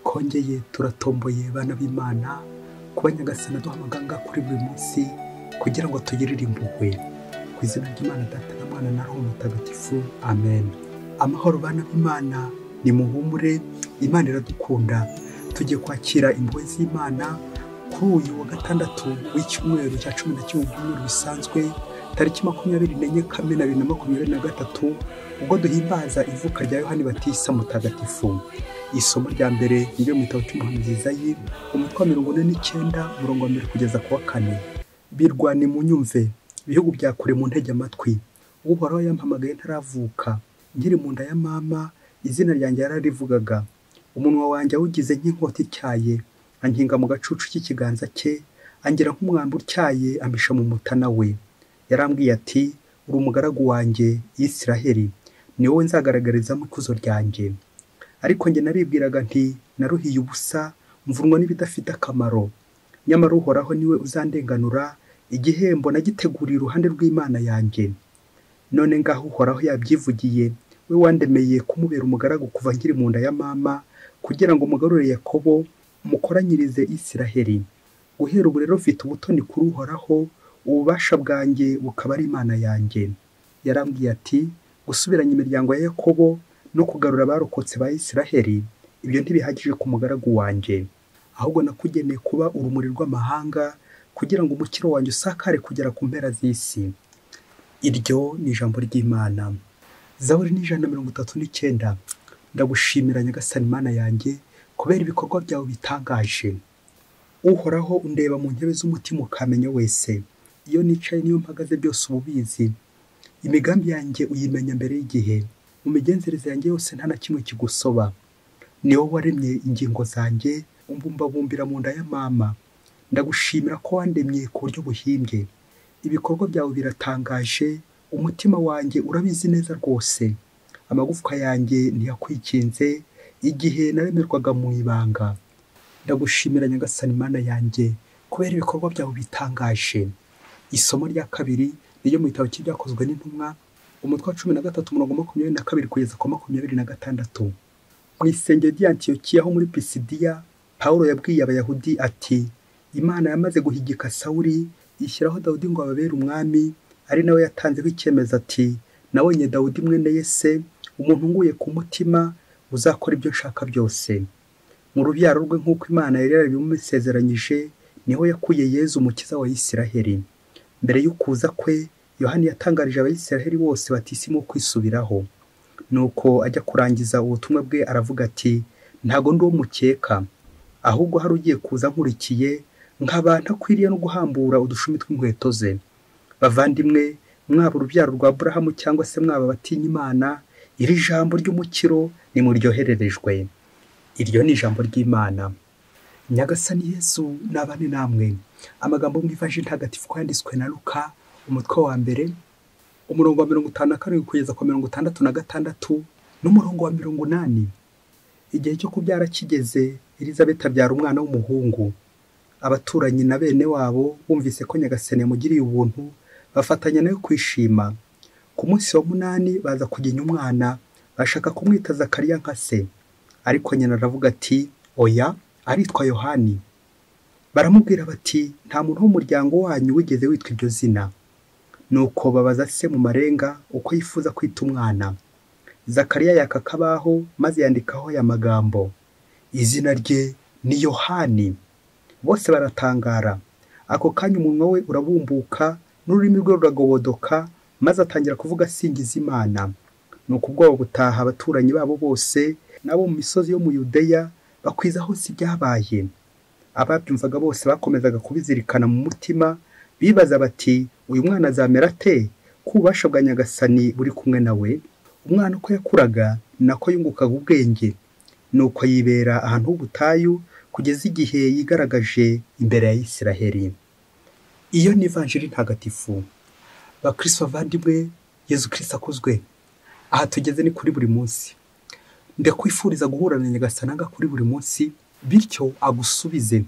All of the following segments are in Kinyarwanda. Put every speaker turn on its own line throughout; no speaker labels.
twongeye turatomboye bana b'Imana kuba Nyagasani duhamaganga kuri buri munsi kugira ngo tugirire impuhwe ku izina ry'Imana Data na Mwana na Roho Mutagatifu. Amen. Amahoro bana b'Imana, ni muhumure, Imana iradukunda. Tugiye kwakira impuhwe z'Imana kuri uyu wa gatandatu w'icyumweru cya 11 bisanzwe, tariki 24 Kamena 2023, ubwo duhimbaza ivuka rya Yohani Batisa Mutagatifu. Isomo rya mbere ryo mu gitabo cy'umuhanuzi Izayi, umutwe wa 49 umurongo wa 1 kugeza ku wa 4. Birwani munyumve, ibihugu bya kure mu ntege amatwi. Uhoraho yampamagaye ntaravuka, nkiri mu nda ya mama, izina ryanjye yararivugaga. Umunwa wanjye awugize nk'inkota ityaye, ankinga mu gacucu cy'ikiganza cye, angira nk'umwambi utyaye, ampisha mu mutana we. Yarambwiye ati, uri umugaragu wanjye Isiraheli, ni wowe nzagaragarizamo ikuzo ryanjye. Ariko njye naribwiraga nti, naruhiye ubusa, mvunwa n'ibidafite akamaro. Nyamara Uhoraho niwe uzandenganura, igihembo nagiteguriye iruhande rw'Imana yanjye. None ngaho Uhoraho yabyivugiye, we wandemeye kumubera umugaragu kuva nkiri mu nda ya mama, kugira ngo mugarure Yakobo, mukoranyirize Isiraheli. Guhera ubu rero mfite ubutoni kuri Uhoraho, ububasha bwanjye bukaba ari Imana yanjye. Yarambwiye ati, gusubiranya imiryango ya Yakobo no kugarura abarokotse ba Isiraheli, ibyo ntibihagije ku mugaragu wanjye. Ahubwo nakugeneye kuba urumuri rw'amahanga, kugira ngo umukiro wanjye usakare kugera ku mpera z'isi. Iryo ni ijambo ry'Imana. Zaburi ni 139. Ndagushimira Nyagasani Mana yanjye, kubera ibikorwa byawe bitangaje. Uhoraho undeba mu ntebe z'umutima ukamenya wese. Iyo nicaye niyo mpagaze byose ububizi. Imigambi yanjye uyimenya mbere y'igihe. Mu migenzereze yanjye yose nta na kimwe kigusoba. Ni wowe waremye ingingo zanjye, umbumbabumbira mu nda ya mama. Ndagushimira ko wandemye ku buryo buhimbye. Ibikorwa byawe biratangaje, umutima wanjye urabizi neza rwose. Amagufwa yanjye ntiyakwikinze igihe naremerwaga mu ibanga. Ndagushimira Nyagasani Mana yanjye, kubera ibikorwa byawe bitangaje. Isomo rya kabiri ryo mu gitabo cy'ibyakozwe n'intumwa, umutwe wa 13 umurongo 22 kugeza ku 26. Mu isengero ry'Antiyokiya ho muri Pisidiya, Pawulo yabwiye Abayahudi ati, Imana yamaze guhigika Sawuli, ishyiraho Dawudi ngo ababere umwami, ari nawe yatanzeho icyemezo ati, nabonye Dawudi mwene Yese, umuntu nguye ku mutima, uzakora ibyo nshaka byose. Mu rubyaro rwe nk'uko Imana yari yarabimusezeranyije, niho yakuye Yezu umukiza wa Isiraheli. Mbere y'ukuza kwe, Yohani yatangarije Abayisiraheli bose batisimu kwisubiraho. Nuko ajya kurangiza ubutumwa bwe aravuga ati, ntago ndi umukeka, ahubwo hari ugiye kuza nkurikiye, nkaba ntakwiriye no guhambura udushumi tw'inkweto ze. Bavandimwe, mwaba urubyaro rwa Aburahamu cyangwa se mwaba batinya Imana, iri jambo ry'umukiro nimuryohererejwe. Iryo ni ijambo ry'Imana. Nyagasani Yesu nabane namwe. Amagambo mu ivanjili ntagatifu yanditswe na Luka, umutwe wa 1 umurongo wa 57 kugeza ku 66 n'umurongo wa 80. Igihe cyo kubyara kigeze, Elizabeth abyara umwana w'umuhungu. Abaturanyi na bene wabo bumvise ko Nyagasani yamugiriye ubuntu, bafatanya nayo kwishima. Ku munsi wa 8 baza kugenya umwana, bashaka kumwita Zakariya nka se. Ariko nyina aravuga ati, oya, aritwa Yohani. Baramubwira bati, nta muntu w'umuryango wanyu wigeze witwa iryo zina. Nuko babaza se mu marenga uko yifuza kwita umwana. Zakariya yakakabaho maze yandikaho aya magambo, izina rye ni Yohani. Bose baratangara. Ako kanya umunwa we urabumbuka, n'ururimi rwe ruragobodoka, maze atangira kuvuga asingiza Imana. Nuko ubwoba butaha abaturanyi babo bose, nabo mu misozi yo mu Yudeya, bakwiza hose ibyabaye. Ababyumvaga bose bakomezaga kubizirikana mu mutima, bibaza bati, uyu mwana azamera ate, ko ububasha bwa Nyagasani buri kumwe nawe? Umwana uko yakuraga nako yungukaga ubwenge, nuko yibera ahantu h'ubutayu kugeza igihe yigaragaje imbere ya Isiraheli. Iyo ni ivanjili ntagatifu. Bakristo bavandimwe, Yezu Kristo akuzwe. Aha tugeze ni kuri buri munsi. Ndakwifuriza guhura na Nyagasani anga kuri buri munsi, bityo agusubize.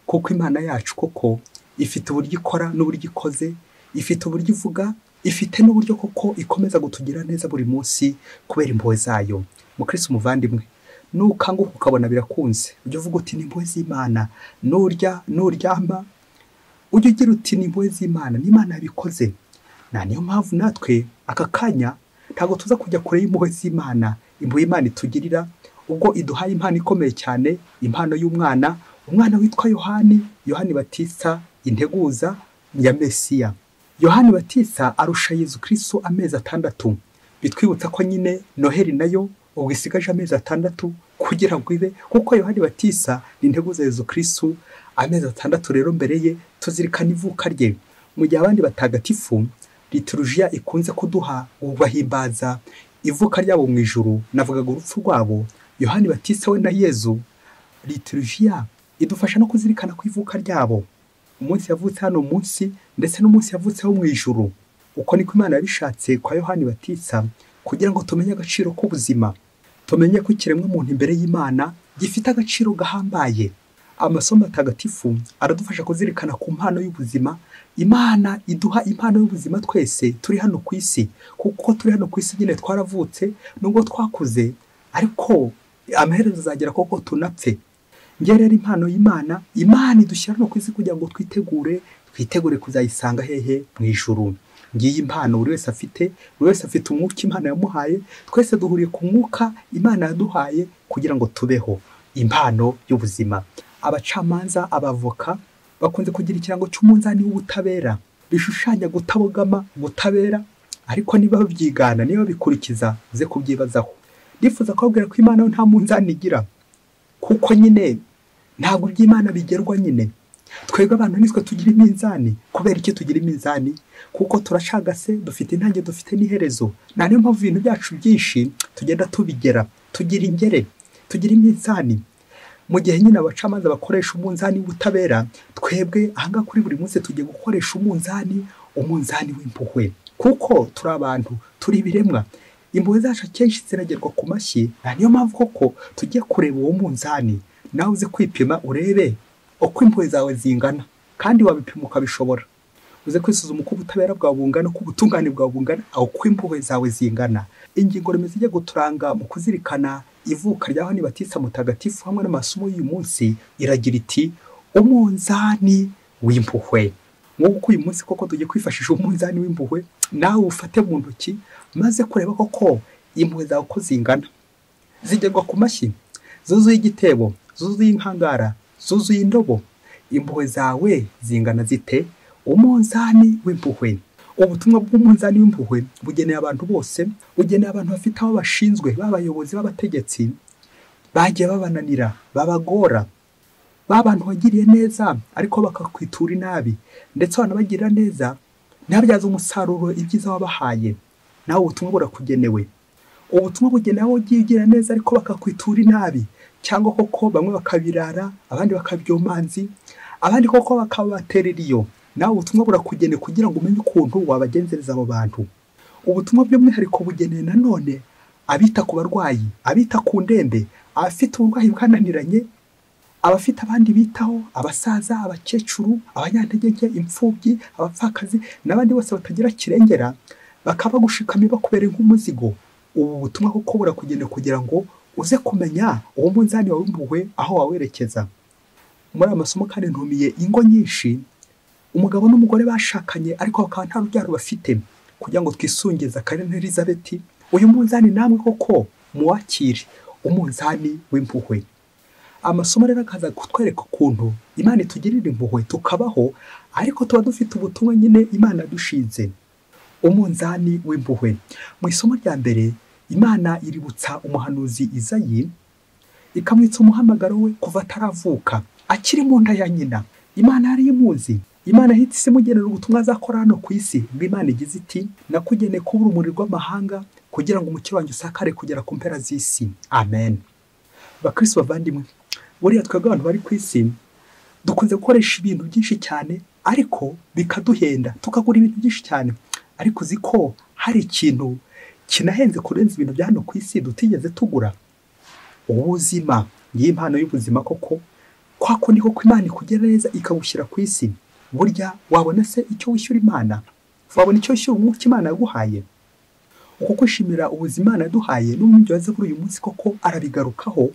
Kuko Imana yacu koko ifite uburyo ikora n'uburyo ikoze, ifite uburyo ivuga, ifite n'uburyo koko ikomeza gutugira neza buri munsi kubera impuhwe zayo. Mukristo muvandimwe, nukanguka ukabona birakunze ujye uvuga uti ni impuhwe z'Imana, nuryama ujye ugira uti ni impuhwe z'Imana, n'Imana yabikoze. Niyo mpamvu natwe aka kanya ntabwo tuza kujya kure y'impuhwe z'Imana. Impuhwe Imana itugirira ubwo iduhaye impano ikomeye cyane, impano y'umwana witwa Yohani Batista, integuza ya Mesiya. Yohani Batista arusha Yezu Kristo amezi 6, bitwibutsa ko nyine Noheli nayo ubwo isigaje amezi 6 kugira ngo ibe, kuko Yohani Batista ni integuza Yezu Kristo amezi 6 rero mbere ye tuzirikana ivuka rye. Mu gihe abandi batagatifu liturujia ikunze kuduha ubahimbaza ivuka ryabo mu ijuru, navugaga urupfu rwabo, Yohani Batista we na Yezu, liturujia idufasha no kuzirikana ku ivuka ryabo, umunsi yavutse hano munsi ndetse n'umunsi yavutseho mu ijuru. Uko niko Imana yabishatse kwa Yohani Batista, kugira ngo tumenye agaciro k'ubuzima, tumenye ko ikiremwa muntu imbere y'Imana gifite agaciro gahambaye. Amasomo atagatifu aradufasha kuzirikana ku mpano y'ubuzima. Imana iduha impano y'ubuzima twese turi hano ku isi, kuko turi hano ku isi nyine twaravutse nubwo twakuze, ariko amaherezo azagera koko tunapfe. Ngiye rero impano y'Imana, Imana idushyira no ku isi kugira ngo twitegure kuzayisanga hehe mu ijuru. Ngiye impano buri wese afite umwuka Imana yamuhaye, twese duhuriye ku mwuka Imana yaduhaye kugira ngo tubeho. Impano y'ubuzima, abacamanza, abavoka bakunze kugira ikirango cy'umunzani w'ubutabera, bishushanya gutabogama, ubutabera, ariko niba babyigana, niba bikurikiza uze kubyibazaho. Ndifuza kubabwira ko Imana nta munzani igira, kuko nyine ntabwo by'Imana bigerwa nyine. Twebwe abantu nitwe tugira iminzani. Kubera iki tugira iminzani? Kuko turashagase, dufite intange, dufite n'iherezo. Niyo mpamvu ibintu byacu byinshi tugenda tubigera, tugira ingere, tugira iminzani. Mu gihe nyine abacamanza bakoresha umunzani w'ubutabera, twebwe ahangaha kuri buri munsi tugiye gukoresha umunzani w'impuhwe, kuko turi abantu, turi ibiremwa. Impuhwe zacu akenshi ziragerwa ku mashyi. Niyo mpamvu koko tugiye kureba uwo munzani, nawe uze kwipima urebe uko impuhwe zawe zingana, kandi wabipima ukabishobora. Uze kwisuzuma uko ubutabera bwawe bungana, uko ubutungane bwawe bungana, uko impuhwe zawe zingana. Ingingo remezo igiye guturanga mu kuzirikana ivuka rya Yohani Batista mutagatifu hamwe n'amasomo y'uyu munsi iragira iti umunzani w'impuhwe. Nk'uko uyu munsi koko tugiye kwifashisha umunzani w'impuhwe, nawe ufate mu ntoki maze kureba koko impuhwe zawe uko zingana. Zigerwa ku mashyi, zuzuye igitebo, zuzuye inkangara, zuzuye indobo. Impuhwe zawe zingana zite? Umunzani w'impuhwe. Ubutumwa bw'umunzani w'impuhwe bugeneye abantu bose, bugeneye abantu bafite aho bashinzwe, b'abayobozi, b'abategetsi, bagiye babananira, babagora, b'abantu bagiriye neza ariko bakakwitura inabi, ndetse banabagirira neza ntabyaza umusaruro ibyiza wabahaye. Nawe ubutumwa burakugenewe. Ubutumwa bugeneye abo ugira neza ariko bakakwitura inabi, cyangwa koko bamwe bakabirara, abandi bakabyomanzi, abandi koko bakabaterera iyo. Nawe ubutumwa burakugeneye kugira ngo umenye ukuntu wabagenzereza abo bantu. Ubutumwa by'umwihariko bugeneye nanone abita ku barwayi, abita ku ndembe, abafite uburwayi bwananiranye, abafite abandi bitaho, abasaza, abakecuru, abanyantege nke, imfubyi, abapfakazi, n'abandi bose batagira kirengera, bakaba gushikama bakubereye nk'umuzigo. Ubu butumwa koko burakugeneye kugira ngo uze kumenya uwo munzani wawe w'impuhwe aho wawerekeza. Muri amasomo kandi ntumiye ingo nyinshi, umugabo n'umugore bashakanye ariko bakaba nta rubyaro bafite, kugira ngo twisungize Karine Elizabeth. Uyu munzani namwe koko muwakire, umunzani w'impuhwe. Amasomo rero akaza kutwereka ukuntu Imana itugirira impuhwe tukabaho, ariko tuba dufite ubutumwa nyine Imana dushinze. Umunzani w'impuhwe. Mu isomo rya mbere, Imana iributsa umuhanuzi Izayi, ikamwitsa umuhamagaro we kuva ataravuka, akiri mu nda ya nyina. Imana yari imuzi. Imana ihita imugenera ubutumwa azakora hano ku isi. Imana igize iti nakugeneye kuba urumuri rw'amahanga, kugira ngo umukiro wanjye usakare kugera ku mpera z'isi. Amen. Bakristo bavandimwe, buriya twebwe abantu bari ku isi dukunze gukoresha ibintu byinshi cyane, ariko bikaduhenda, tukagura ibintu byinshi cyane. Ariko uzi ko hari ikintu kinahenze kurenza ibintu bya hano ku isi dutigeze tugura? Ubuzima. Ngiye impano y'ubuzima koko, kwa kundi koko Imana ikugera neza ikagushyira ku isi. Burya wabona se icyo wishyura Imana? Wabona icyo wishyura umwuka Imana yaguhaye? Uko kwishimira ubuzima Imana yaduhaye n'umwinjyo waze kuri uyu munsi koko arabigarukaho,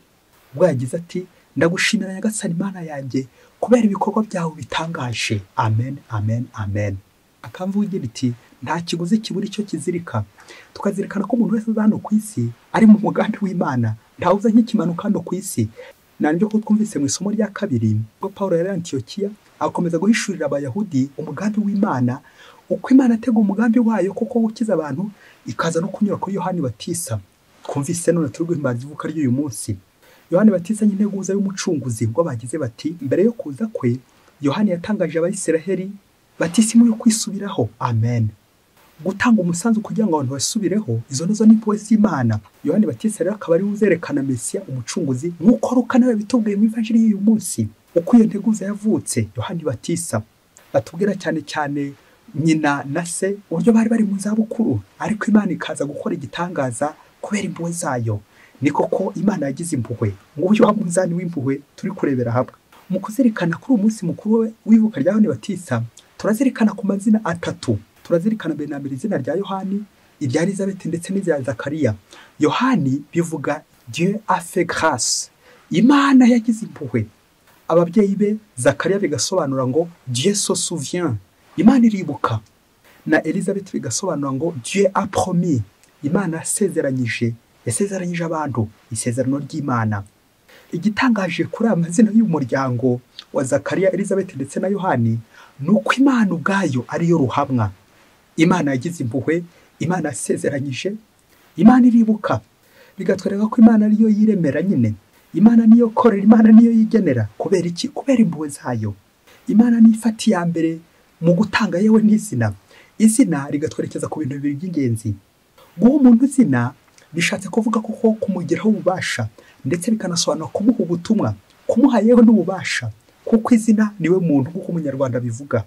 ubwo yagize ati ndagushimira nyagasani Imana yanjye kubera ibikorwa byawe bitangaje. Amen, amen, amen. Akamvugira iti nta kiguzi kibura icyo kizirika. Tukazirikana ko umuntu wese uza hano ku isi ari mu mugambi w'Imana, ntawuza nk'ikimanuka hano ku isi. Nanjye ko twumvise mu isomo rya kabiri ngo Paulo yari Antiyokiya akomeza guhishurira abayahudi umugambi w'Imana, uko Imana atega umugambi wayo koko gukiza abantu, ikaza no kunyura kuri Yohani Batisa. Twumvise none turi guhimbaza ivuka ry'uyu munsi. Yohani Batisa nyine guza y'umucunguzi, ubwo bagize bati mbere yo kuza kwe Yohani yatangaje abayisiraheli batisimu yo kwisubiraho. Amen. Gutanga umusanzu kugira ngo abantu basubireho, izo nazo ni impuhwe z'Imana. Yohani Batisa rero akaba ari uzerekana Mesiya umucunguzi, nk'uko Luka nawe bitubwiye mu ivanjiri y'uyu munsi uko iyo nteguza yavutse. Yohani Batisa batubwira cyane cyane nyina na se uburyo bari mu zabukuru, ariko Imana ikaza gukora igitangaza kubera impuhwe zayo. Ni koko Imana yagize impuhwe, nguyu wa munzani w'impuhwe turi kurebera hamwe. Mu kuzirikana kuri umunsi mukuru w'ivuka rya Yohani Batisa, turazirikana ku mazina atatu. Turazirikana mbere na mbere izina rya Yohani, irya Elizabeth ndetse n'irya Zakariya. Yohani bivuga Dieu a fait grâce, Imana yagize impuhwe. Ababyeyi be Zakariya bigasobanura ngo Dieu se souvient, Imana iribuka. Na Elizabeth bigasobanura ngo Dieu a promis, Imana yasezeranyije abantu isezerano ry'Imana. Igitangaje kuri amazina y'umuryango wa Zakariya, Elizabeth ndetse na Yohani nuko Imana ubwayo ariyo ruhamwa. Imana yagize impuhwe, Imana yasezeranyije, Imana iribuka. Bigatwereka ko Imana ariyo yiremera nyine, Imana niyo korera, Imana niyo yigenera. Kubera iki? Kubera impuhwe zayo. Imana ni ifati ya mbere mu gutanga yewe n'izina. Izina rigatwerekeza ku bintu bibiri by'ingenzi. Guha umuntu izina bishatse kuvuga ko kumugiraho ububasha, ndetse bikanasobanura kumuha ubutumwa, kumuha yewe n'ububasha, kuko izina niwe muntu nk'uko umunyarwanda bivuga.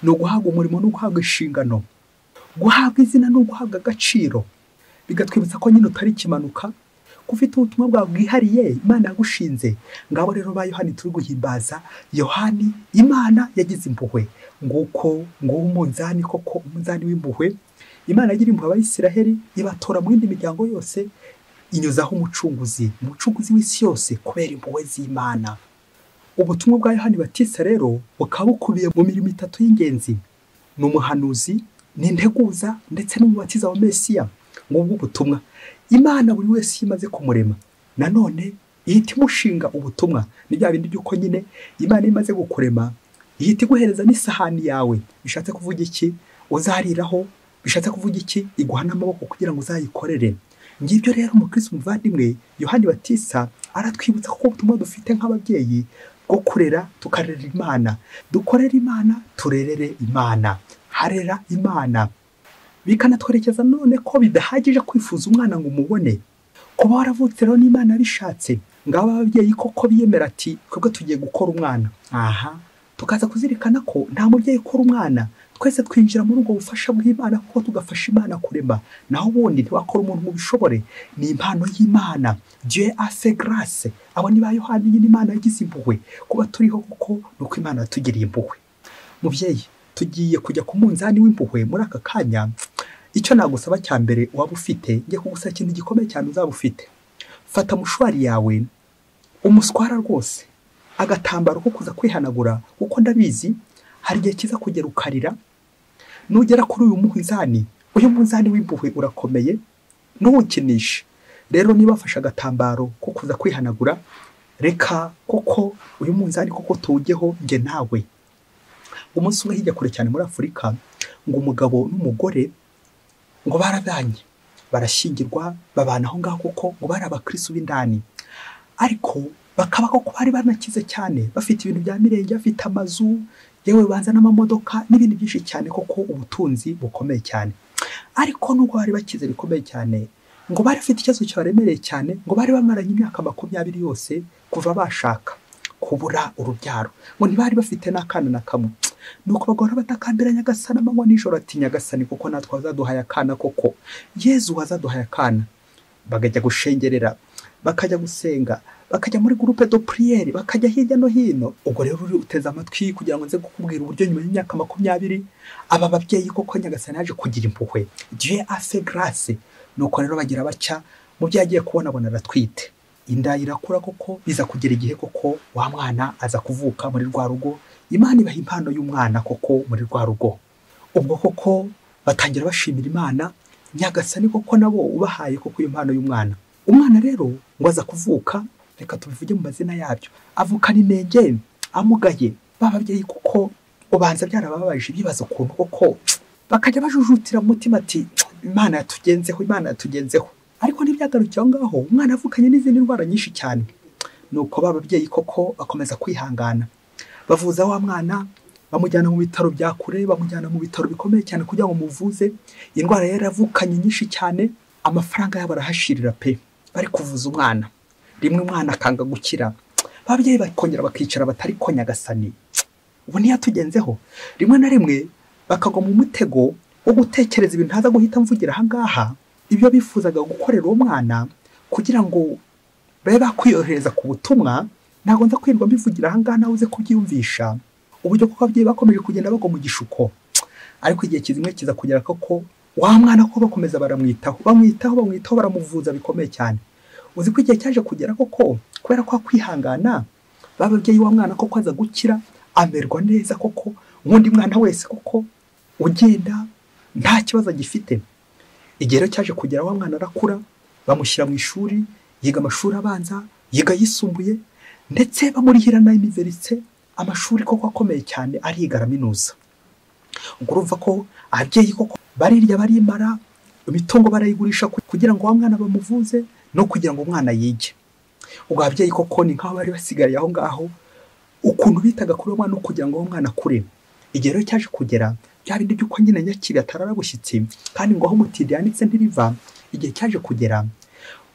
Ni uguhabwa umurimo no guhabwa inshingano. Guhabwa izina no guhabwa agaciro. Bigatwibutsa ko nyine utari ikimanuka, ufite ubutumwa bwawe bwihariye Imana yagushinze. Ngabo rero ba Yohani turi guhimbaza. Yohani, Imana yagize impuhwe. Nguko umunzani koko, umunzani w'impuhwe. Imana yagira impuhwe abayisiraheli, ibatora mu yindi miryango yose, inyuzaho umucunguzi w'isi yose kubera impuhwe z'Imana. Ubutumwa bwa Yohani Batisa rero bukaba bukubiye mu mirimo itatu y'ingenzi. Ni umuhanuzi, ni integuza ndetse n'umubatiza wa Mesiya. Ngubwo ubutumwa Imana buri wese imaze kumurema, nanone ihita imushinga ubutumwa. Ni bya bindi by'uko nyine Imana imaze gukurema ihita iguhereza n'isahani yawe. Bishatse kuvuga iki? Uzariraho. Bishatse kuvuga iki? Iguha n'amaboko kugira ngo uzayikorere. Ngibyo rero umukristo muvandimwe Yohani Batisa aratwibutsa ko ubutumwa dufite nk'ababyeyi bwo kurera, tukarera Imana. Dukorera Imana, turerere Imana. Harera Imana. Bikanatwerekeza none ko bidahagije kwifuza umwana ngo umubone. Kuba waravutse rero n'Imana bishatse, ngaba ababyeyi koko biyemera ati twebwe tugiye gukora umwana. Tukaza kuzirikana ko nta mubyeyi ukora umwana. Twese twinjira muri ubwo bufasha bw'Imana kuko tugafasha Imana kurema. Naho ubundi ntiwakora umuntu mu bishobore. Ni impano y'Imana. Dieu a fait grâce. Abo ni ba Yohani nyine Imana yagize impuhwe. Kuba turiho kuko nuko Imana yatugiriye impuhwe. Mubyeyi, tugiye kujya ku munzani w'impuhwe muri aka kanya. Icyo nagusaba cya mbere waba ufite, ngiye kugusaba ikintu gikomeye cyane uzaba ufite. Fata mushwari yawe, umuswara rwose, agatambaro ko kuza kwihanagura, kuko ndabizi hari igihe kiza kugera ukarira. Nugera kuri uyu munzani w'impuhwe urakomeye, ntuwukinishe. Rero niba afashe agatambaro ko kuza kwihanagura, reka koko uyu munzani koko tuwujyeho njye nawe. Umunsi umwe hirya kure cyane muri Afurika, ngo umugabo n'umugore ngo barabanye, barashyingirwa, babana aho ngaho kuko ngo bari abakristo b'indani. Ariko bakaba koko bari banakize cyane, bafite ibintu bya mirenge, bafite amazu, yewe banza n'amamodoka n'ibindi byinshi cyane, koko ubutunzi bukomeye cyane. Ariko nubwo bari bakize bikomeye cyane, ngo bari bafite ikibazo cyaremereye cyane, ngo bari bamaranye imyaka 20 yose kuva bashaka, kubura urubyaro. Ngo ntibari bafite n'akana na kamwe. Nuko bagora batakambira Nyagasani amanywa n'ijoro ati Nyagasani kuko natwe wazaduhaye akana koko, Yezu wazaduhaye akana. Bagajya gushengerera, bakajya gusenga, bakajya muri groupe de prière, bakajya hirya no hino. Ubwo rero uri uteza amatwi kugira ngo nze kukubwira uburyo nyuma y'imyaka 20 aba babyeyi koko Nyagasani yaje kugira impuhwe. Dieu a fait grâce. Nuko rero bagira bacya mu byagiye kubona aratwite. inda irakura koko, biza kugera igihe koko wa mwana aza kuvuka muri rwa rugo. Imana ibaha impano y'umwana koko muri rwa rugo. Ubwo koko batangira bashimira Imana, Nyagasani koko nabo ubahaye koko iyo mpano y'umwana. Umwana rero ngo aza kuvuka, reka tubivuge mu mazina yabyo, avukana inenge, amugaye. Bababyeyi koko ubanza byarababaje, bibaza ukuntu koko bakajya bajujutira mu mutima ati Imana yatugenzeho, Imana yatugenzeho. Ariko ntibyagarukiye aho ngaho, umwana avukanye n'izindi ndwara nyinshi cyane. Nuko bababyeyi koko bakomeza kwihangana, bavuza wa mwana, bamujyana mu bitaro bya kure, bamujyana mu bitaro bikomeye cyane kugira ngo muvuze. Indwara yaravukanye nyinshi cyane, amafaranga yabo arahashirira pe, bari kuvuza umwana. Rimwe umwana akanga gukira, babyeyi bakongera bakicara batari ko Nyagasani, ubu ntiyatugenzeho. Rimwe na rimwe bakagwa mu mutego wo gutekereza ibintu ntaza guhita mvugira aha ngaha, ibyo bifuzaga gukorera uwo mwana kugira ngo babe bakwiyohereza ku butumwa. Ntabwo nza kwirwa mbivugira aha ngaha nawe uze kubyiyumvisha uburyo kuko ababyeyi bakomeje kugenda bagwa mu gishuko. Ariko igihe kizimwe kiza kugera koko wa mwana ko bakomeza baramwitaho, baramuvuza bikomeye cyane. Uzi ko igihe cyaje kugera koko kubera ko kwihangana, bababyeyi wa mwana koko aza gukira, amerwa neza koko nk'undi mwana wese koko ugenda nta kibazo gifite. Igihe rero cyaje kugera wa mwana arakura, bamushyira mu ishuri, yiga amashuri abanza, yiga yisumbuye, ndetse bamurihira na iniverisite, amashuri koko akomeye cyane, ariga araminuza. Ubwo urumva ko ababyeyi koko barirya barimara, imitungo barayigurisha kugira ngo wa mwana bamuvuze no kugira ngo umwana yige. Ubwo ababyeyi koko ni nk'aho bari basigariye aho ngaho, ukuntu bitaga kuri uwo mwana kugira ngo uwo mwana akure. Igihe rero cyaje kugera, bya bindi by'uko nyine nyakiri atararabushyitsi kandi ngo aho umutindi yanditse ntiriva. Igihe cyaje kugera,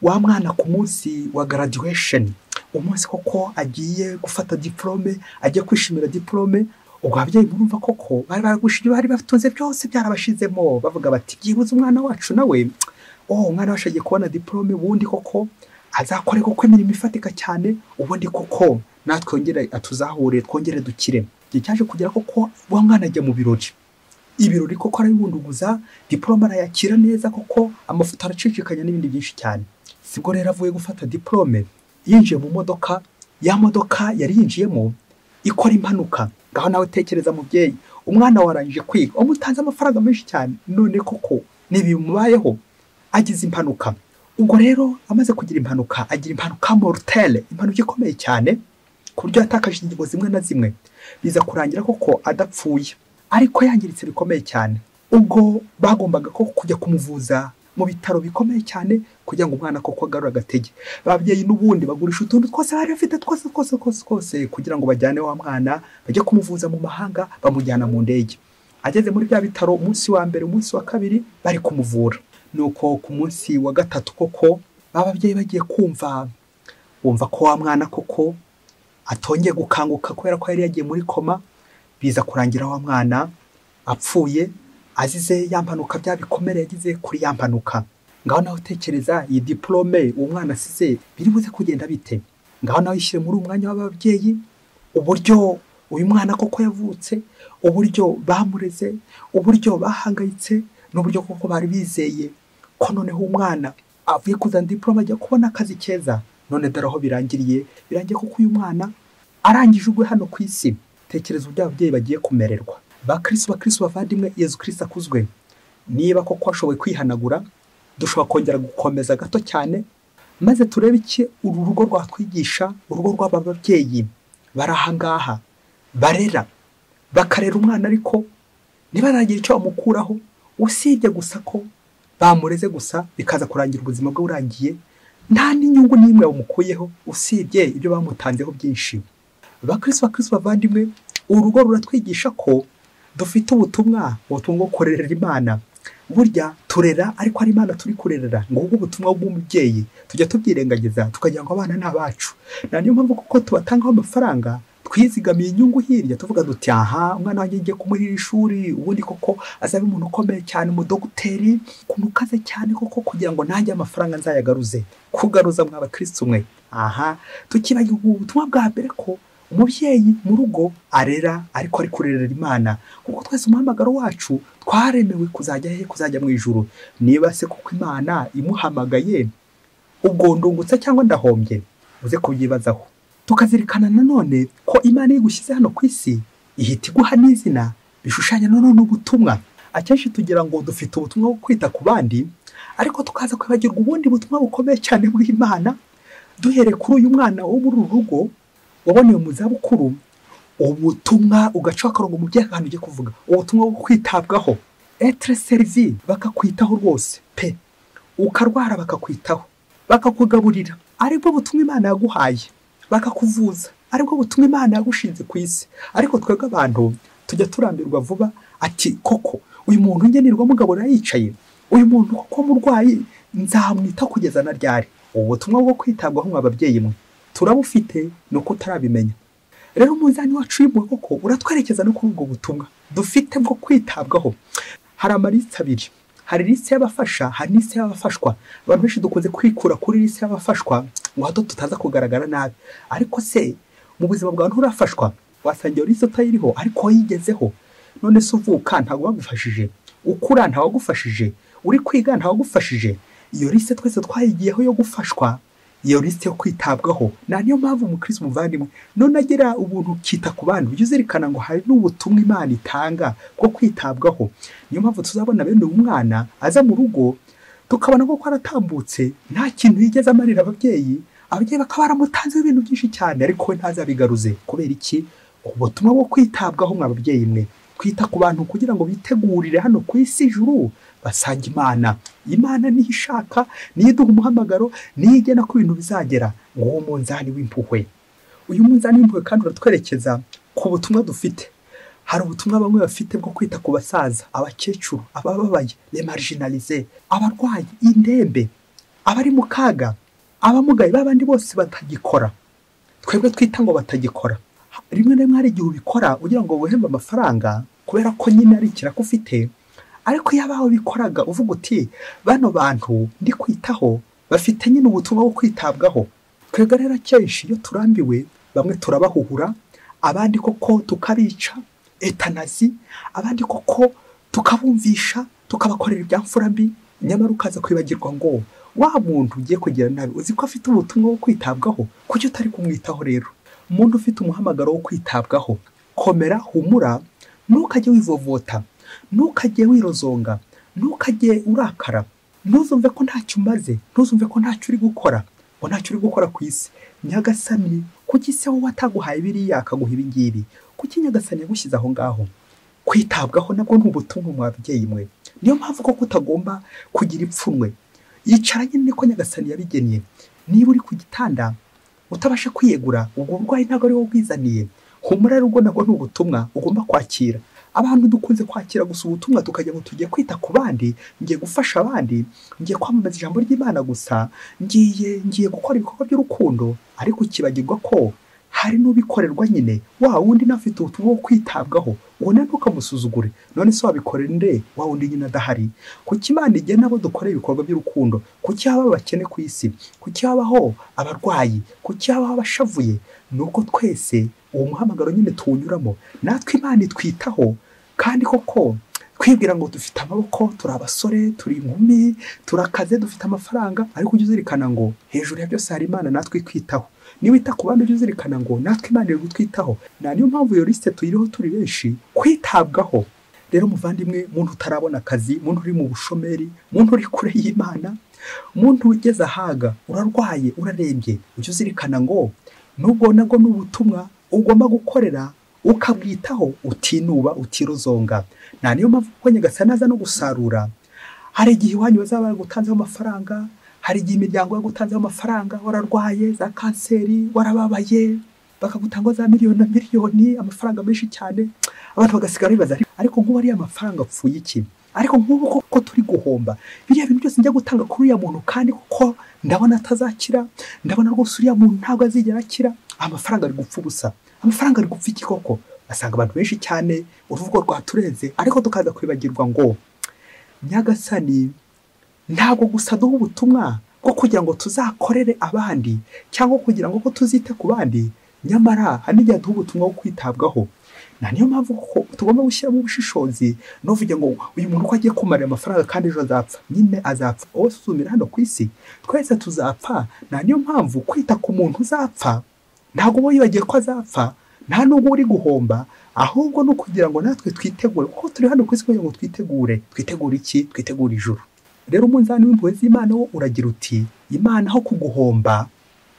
wa mwana ku munsi wa graduation, umunsi koko agiye gufata diplome, agiye kwishimira diplome. Ubwo ababyeyi murumva koko bari baragushije, bari batunze byose byarabashizemo, bavuga bati byibuze umwana wacu nawe, umwana wacu agiye kubona diplome, ubundi koko azakore koko imirimo ifatika cyane, ubundi koko natwe twongere atuzahure, twongere dukire. Igihe cyaje kugera koko wa mwana ajya mu birori. Ibirori koko arabibunduguza, diplome arayakira neza koko, amafoto aracicikanya n'ibindi byinshi cyane. Sibwo rero avuye gufata diplome, yinjiye mu modoka. Ya modoka yari yinjiyemo ikora impanuka. Ngaho nawe tekereza mubyeyi, umwana warangije kwiga, umutanze amafaranga menshi cyane, none koko nibimubayeho agize impanuka. Ubwo rero amaze kugira impanuka, agira impanuka mortelle, impanuka ikomeye cyane ku buryo yatakaje ingingo zimwe na zimwe. Biza kurangira koko adapfuye, ariko yangiritse bikomeye cyane. Ubwo bagombaga koko kujya kumuvuza mu bitaro bikomeye cyane kugira ngo umwana koko agarure agatege. Babyeyi n'ubundi bagurisha utuntu twose bari bafite twose kugira ngo bajyane wa mwana bajye kumuvuza mu mahanga, bamujyana mu ndege. Ageze muri bya bitaro, umunsi wa mbere, umunsi wa kabiri bari kumuvura. Nuko ku munsi wa gatatu koko bababyeyi bagiye bumva ko wa mwana koko atongeye gukanguka kubera ko yari yagiye muri koma. Biza kurangira wa mwana apfuye azize yampanuka, bya bikomere yagize kuri yampanuka. Ngaho nawe utekereza iyi diplome uwo mwana asize biri buze kugenda bite. Ngaho nawe ishyire muri umwanya w'ababyeyi, uburyo uyu mwana koko yavutse, uburyo bamureze, uburyo bahangayitse, n'uburyo koko bari bizeye ko noneho umwana avuye kuzana diplome ajya kubona akazi keza. None dore aho birangiye kuko uyu mwana arangije ugwe hano ku isi. Tekereza uburyo ababyeyi bagiye kumererwa. Bakristo bavandimwe, Yezu Kristo akuzwe. Niba koko washoboye kwihanagura, dushobora kongera gukomeza gato cyane, maze turebe iki uru rugo rwatwigisha, urugo rw'ababyeyi barahangaha barera, bakarera umwana, ariko ntibaragira icyo bamukuraho, usibye gusa ko bamureze gusa, bikaza kurangira ubuzima bwe burangiye, nta n'inyungu n'imwe bamukuyeho usibye ibyo bamutanzeho byinshi. Bakristo bavandimwe, urugo ruratwigisha ko dufite ubutumwa bwo kurerera Imana. Burya turera, ariko ari Imana turi kurerera. Ngo ubwo ubutumwa bw'umubyeyi tujya tubyirengagiza, tukagira ngo abana n'abacu. Na niyo mpamvu kuko tubatangaho amafaranga, twizigamiye inyungu hirya, tuvuga duti aha umwana wanjye ngiye kumurira ishuri, ubundi koko azabe umuntu ukomeye cyane, umudogiteri, kumukaze cyane koko kugira ngo nanjye amafaranga nzayagaruze. Kugaruza mwa bakristo mwe, aha tukibagiwe ubutumwa bwa mbere ko umubyeyi mu rugo arera, ariko ari kurerera Imana. Kuko twese umuhamagaro wacu twaremewe kuzajya mu ijuru. Niba se kuko Imana imuhamagaye ubwo ndungutse cyangwa ndahombye, uze kubyibazaho. Tukazirikana nanone ko Imana yigushyize hano ku isi ihita iguha n'izina bishushanya nanone ubutumwa. Akenshi tugira ngo dufite ubutumwa bwo kwita ku bandi, ariko tukaza kwibagirwa ubundi butumwa bukomeye cyane bw'Imana. Duhereye kuri uyu mwana wo muri uru rugo waboneye mu zabukuru, ubutumwa ugaca akarongo mu byaha ahantu ugiye kuvuga, ubutumwa bwo kwitabwaho, etre servi, bakakwitaho rwose pe, ukarwara bakakwitaho, bakakugaburira, aribwo butumwa Imana yaguhaye, bakakuvuza, aribwo butumwa Imana yagushinze ku isi. Ariko twebwe abantu tujya turambirwa vuba, ati koko uyu muntu ngenirwa mugaburira yicaye, uyu muntu koko murwayi nzamwita kugeza na ryari. Ubutumwa bwo kwitabwaho mw'ababyeyi mwe turabufite, nuko utarabimenya. Rero umuzani wacu y'impuhwe koko uratwerekeza no kuri ubwo butumwa dufite bwo kwitabwaho. Hari amalisi abiri, hari lisi y'abafasha, hari lisi y'abafashwa. Abantu benshi dukunze kwikura kuri lisi y'abafashwa ngo hato tutaza kugaragara nabi. Ariko se mu buzima bwawe nturafashwa? Wasanga iyo lisi utayiriho ariko yigezeho. None se uvuka ntago bagufashije, ukura ntago wagufashije, uri kwiga ntago wagufashije. Iyo lisi twese twayigiyeho yo gufashwa, iyo lisi yo kwitabwaho. Niyo mpamvu umukristo muvandimwe none agira ubuntu ukita ku bandi, ujye uzirikana ngo hari n'ubutumwa Imana itanga bwo kwitabwaho. Niyo mpamvu tuzabona bene umwana aza mu rugo tukabona ko aratambutse nta kintu yigeze amarira ababyeyi bakaba baramutanzeho ibintu byinshi cyane, ariko we ntazabigaruze. Kubera iki? Ubutumwa bwo kwitabwaho mw'ababyeyi mwe, kwita ku bantu kugira ngo bitegurire hano ku isi ijuru basanga Imana. Imana niyo ishaka, niyo iduha umuhamagaro, niyo igena ko ibintu bizagera. Nguwo munzani w'impuhwe. Uyu munzani w'impuhwe kandi uratwerekeza ku butumwa dufite. Hari ubutumwa bamwe bafite bwo kwita ku basaza, abakecuru, abababaye, les marginalisés, abarwayi, indembe, abari mu kaga, abamugaye, babandi bose batagikora. Twebwe twita ngo batagikora. Rimwe na rimwe hari igihe ubikora ugira ngo buhembe amafaranga kubera ko nyine ari ikiraka ufite, ariko iyo abaho bikoraga uvuga uti bano bantu ndi kwitaho bafite nyine ubutumwa bwo kwitabwaho. Twebwe rero akenshi iyo turambiwe, bamwe turabahuhura, abandi koko tukabica, etanazi, abandi koko tukabumvisha, tukabakorera ibyamfura mbi. Nyamara ukaza kwibagirwa ngo wa muntu ugiye kugira nabi uzi ko afite ubutumwa bwo kwitabwaho, kuki utari kumwitaho rero? Umuntu ufite umuhamagaro wo kwitabwaho, komera, humura, ntukajye wivovota, ntukajye wirozonga, ntukajye urakara, ntuzumve ko ntacyo umaze, ntuzumve ko ntacyo uri gukora, ngo ntacyo uri gukora ku isi. Nyagasani kuki se wowe ataguhaye biriya akaguha ibi ngibi? Kuki Nyagasani yagushyize aho ngaho? Kwitabwaho nabwo ni ubutumwa mw'ababyeyi mwe. Niyo mpamvu ko utagomba kugira ipfunwe. Yicara nyine niko Nyagasani yabigennye. Niba uri ku gitanda utabasha kwiyegura, ubwo burwayi ntabwo ari wowe ubwizaniye. Humura rero, ubwo nabwo ni ubutumwa ugomba kwakira. Abantu dukunze kwakira gusa ubutumwa tukajya ngo tugiye kwita ku bandi, ngiye gufasha abandi, ngiye kwamamaza ijambo ry'Imana gusa, ngiye gukora ibikorwa by'urukundo, ariko ukibagirwa ko hari n'ubikorerwa nyine wa wundi nafite ubutumwa bwo kwitabwaho. Uwo nani ukamusuzugure, none se wabikorera nde wa wundi nyine adahari? Kuki Imana igena abo dukorera ibikorwa by'urukundo? Kuki haba abakene ku isi? Kuki habaho abarwayi? Kuki habaho abashavuye? Nuko twese uwo muhamagaro nyine tuwunyuramo. Natwe Imana itwitaho, kandi koko twibwira ngo dufite amaboko, turi abasore, turi inkumi, turakaze, dufite amafaranga, ariko ujye uzirikana ngo hejuru ya byose hari Imana natwe kwitaho. Niba wita ku bandi ujye uzirikana ngo natwe Imana iri gutwitaho. Niyo mpamvu iyo liste tuyiriho turi benshi, kwitabwaho. Rero muvandimwe, muntu utarabona akazi, muntu uri mu bushomeri, muntu uri kure y'Imana, muntu ugeze ahaga, urarwaye, urarembye, ujye uzirikana ngo nubwo nabwo n'ubutumwa ugomba gukorera, ukabwitaho, utinuba, utirozonga. Niyo mpamvu ko Nyagasani aza no gusarura. Hari igihe iwanyu bazaba baragutanzeho amafaranga, hari igihe imiryango yagutanzeho amafaranga, wararwaye za kanseri, warababaye, bakagutanga za miliyoni na miliyoni, amafaranga menshi cyane, abantu bagasigara bibaza ariko nk'ubu ariya amafaranga apfuye iki? Ariko nk'ubu koko turi guhomba biriya bintu byose njya gutanga kuri uriya muntu, kandi kuko ndabona atazakira, ndabona rwose uriya muntu ntabwo azigera akira, amafaranga ari gupfa ubusa. Amafaranga ari gupfa iki koko? Asanga abantu benshi cyane, uruvugo rwaturenze, ariko tukaza kwibagirwa ngo Nyagasani ntabwo gusa duha ubutumwa bwo kugira ngo tuzakorere abandi cyangwa kugira ngo tuzite ku bandi, nyamara hari n'igihe duha ubutumwa bwo kwitabwaho. niyo mpamvu ko tugomba gushyiramo ubushishozi n'uvuge ngo uyu muntu ko agiye kumarira amafaranga kandi ejo azapfa, nyine azapfa. wowe usuzumira hano ku isi twese tuzapfa. niyo mpamvu kwita ku muntu uzapfa ntabwo uba wibagiye ko azapfa, nta nubwo uri guhomba, ahubwo no kugira ngo natwe twitegure, kuko turi hano ku isi kugira ngo twitegure iki? Twitegure ijuru. rero umunzani w'impuhwe z'Imana wo uragira uti Imana aho kuguhomba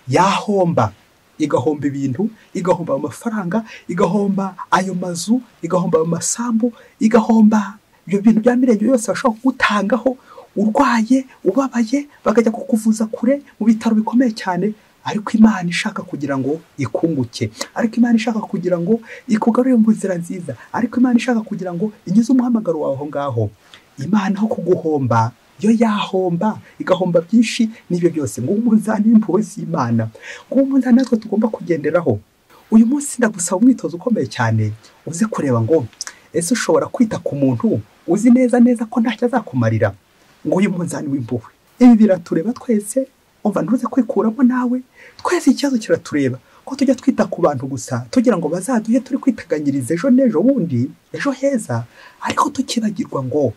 yahomba, igahomba ibintu, igahomba amafaranga, igahomba ayo mazu, igahomba ayo masambu, igahomba ibyo bintu bya mirenge yose bashobora kugutangaho urwaye ubabaye bakajya kukuvuza kure mu bitaro bikomeye cyane, ariko Imana ishaka kugira ngo ikunguke, ariko Imana ishaka kugira ngo ikugarure mu nzira nziza, ariko Imana ishaka kugira ngo inyuze umuhamagaro wawe aho ngaho. Imana aho kuguhomba yo yahomba, igahomba byinshi n'ibyo byose. ngo umunzani w'impuhwe z'Imana, ngo umunzani natwe tugomba kugenderaho. uyu munsi ndagusaba umwitozo ukomeye cyane, uze kureba ngo ese ushobora kwita ku muntu uzi neza ko ntacyo azakumarira. ngo uyu munzani w'impuhwe, ibi biratureba twese, umva ntuze kwikuramo nawe, twese ikibazo kiratureba ko tujya twita ku bantu gusa tugira ngo bazaduhe turi kwiteganyiriza ejo n'ejo bundi, ejo heza, ariko tukibagirwa ngo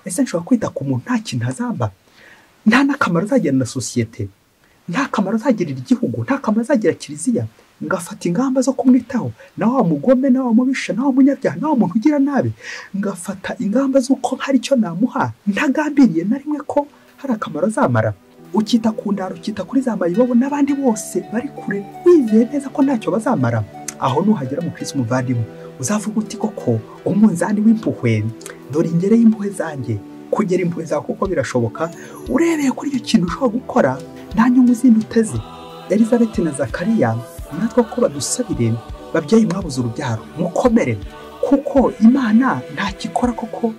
ese nshobora kwita ku muntu nta kintu azamba, nta n'akamaro azagirira na sosiyete, nta kamaro azagirira igihugu, nta kamaro azagirira kiliziya, ngafata ingamba zo kumwitaho, na wa mugome, na wa mubisha, na wa munyabyaha, na wa muntu ugira nabi, ngafata ingamba z'uko hari icyo namuha ntagambiriye na rimwe ko hari akamaro azamara. ukita ku ndaro, ukita kuri za mayibobo n'abandi bose bari kure, wizeye neza ko ntacyo bazamara. aho nuhagera mu Kristo umuvandimwe, uzavuga uti koko umunzani w'impuhwe, dore ingere y'impuhwe zanjye, kugera impuhwe zawe kuko birashoboka. urebeye kuri icyo kintu ushobora gukora, nta nyungu zindi uteze. Elizabeth na Zakariya natwe ko badusabire, babyeyi mwabuze urubyaro mukomere, kuko Imana ntakikora koko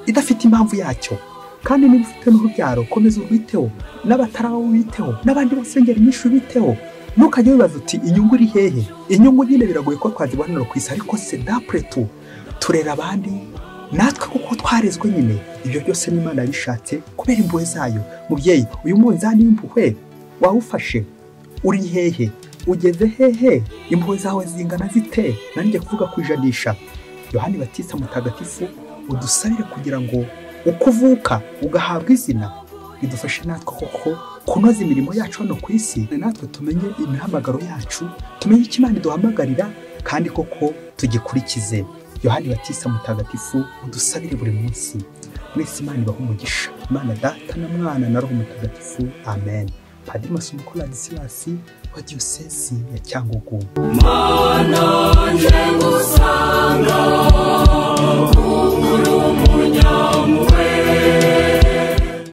idafite impamvu yacyo. kandi niba ufite n'urubyaro komeza urwiteho, n'abatarawo witeho, n'abandi bose ngeri nyinshi ubiteho. ntukajye wibaza uti inyungu iri hehe. inyungu nyine biragoye ko twazibonera ku isi, ariko se dapre tu turera abandi natwe kuko twarezwe nyine. ibyo byose n'Imana yabishatse kubera impuhwe zayo. mubyeyi, uyu munzani w'impuhwe wawufashe, uri hehe? ugeze hehe? impuhwe zawe zingana zite? nanjye kuvuga ku ijanisha. Yohani Batista mutagatifu udusabire kugira ngo uko uvuka ugahabwa izina, bidufashe natwe koko kunoza imirimo yacu hano ku isi, natwe tumenye imihamagaro yacu, tumenye icyo Imana iduhamagarira, kandi koko tugikurikize. Yohani Batista mutagatifu udusabire buri munsi. mwese Imana ibahe umugisha. Imana Data na Mwana na Roho Mutagatifu, amen. Padiri Masumbuko Ladislas wa Diyosezi ya Cyangugu. Mana nje ngusanga, uri umunyamu